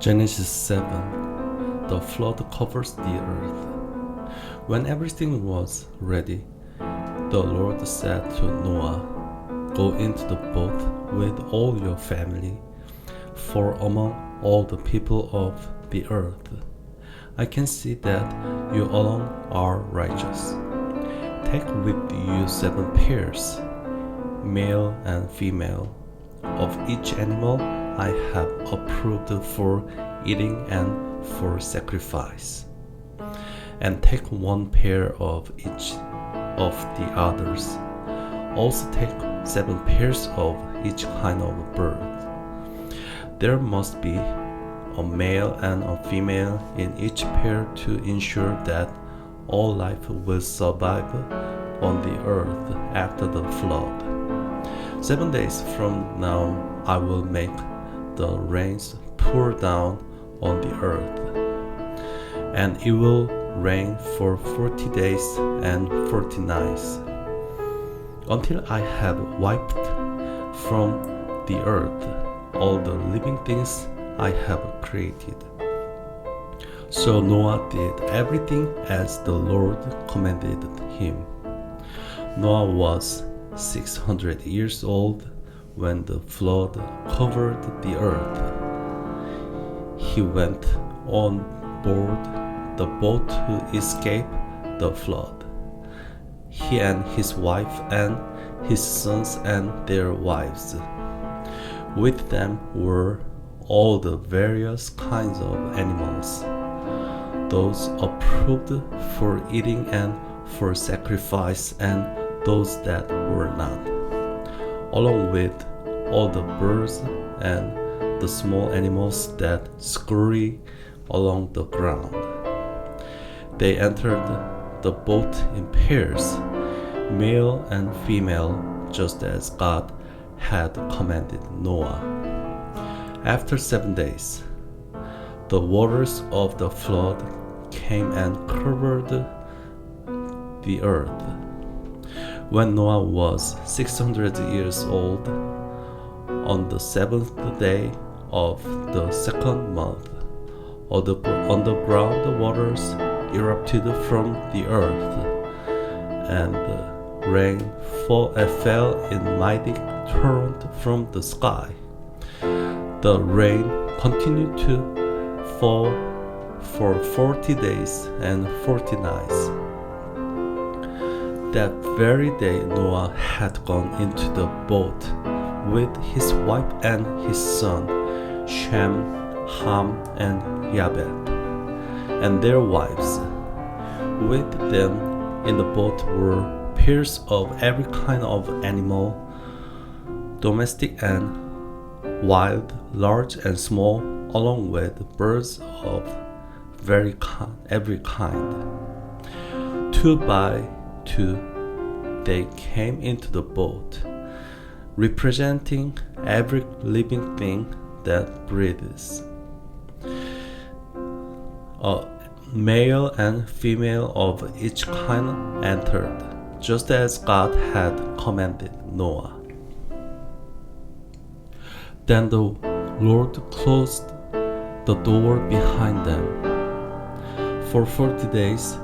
Genesis 7. The flood covers the earth. When everything was ready, the Lord said to Noah, "Go into the boat with all your family, for among all the people of the earth, I can see that you alone are righteous. Take with you 7 pairs, male and female, of each animal I have approved for eating and for sacrifice. And take 1 pair of each of the others. Also take 7 pairs of each kind of bird. There must be a male and a female in each pair to ensure that all life will survive on the earth after the flood. 7 days from now I will make the rains pour down on the earth, and it will rain for 40 days and 40 nights, until I have wiped from the earth all the living things I have created." So Noah did everything as the Lord commanded him. Noah was 600 years old when the flood covered the earth. He went on board the boat to escape the flood. He and his wife and his sons and their wives. With them were all the various kinds of animals, those approved for eating and for sacrifice, and those that were not, along with all the birds and the small animals that scurry along the ground. They entered the boat in pairs, male and female, just as God had commanded Noah. After 7 days, the waters of the flood came and covered the earth. When Noah was 600 years old, on the 7th day of the 2nd month, underground waters erupted from the earth, and rain fell in mighty torrent from the sky. The rain continued to fall for 40 days and 40 nights. That very day Noah had gone into the boat with his wife and his son, Shem, Ham, and Yabeth, and their wives. With them in the boat were pairs of every kind of animal, domestic and wild, large and small, along with birds of every kind. 2 by 2 they came into the boat, representing every living thing that breathes. A male and female of each kind entered, just as God had commanded Noah. Then the Lord closed the door behind them. For 40 days,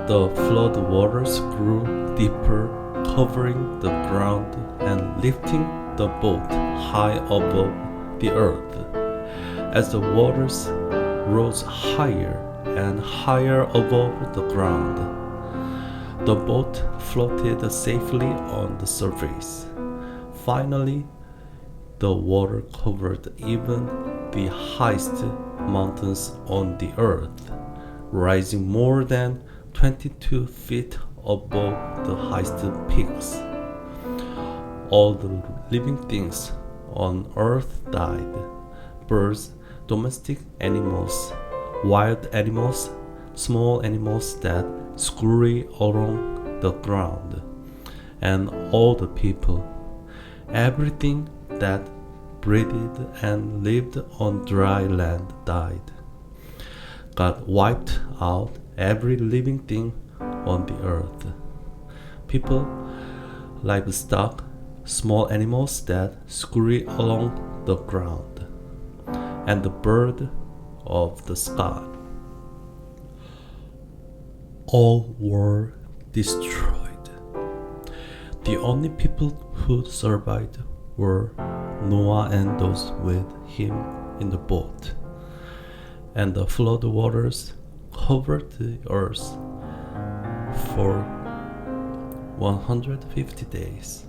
the flood waters grew deeper, covering the ground and lifting the boat high above the earth. As the waters rose higher and higher above the ground, the boat floated safely on the surface. Finally, the water covered even the highest mountains on the earth, rising more than 22 feet above the highest peaks. All the living things on earth died: birds, domestic animals, wild animals, small animals that scurry along the ground, and all the people. Everything that breathed and lived on dry land died. God wiped out every living thing on the earth: people, livestock, small animals that scurry along the ground, and the bird of the sky. All were destroyed. The only people who survived were Noah and those with him in the boat. And the flood waters covered the earth for 150 days.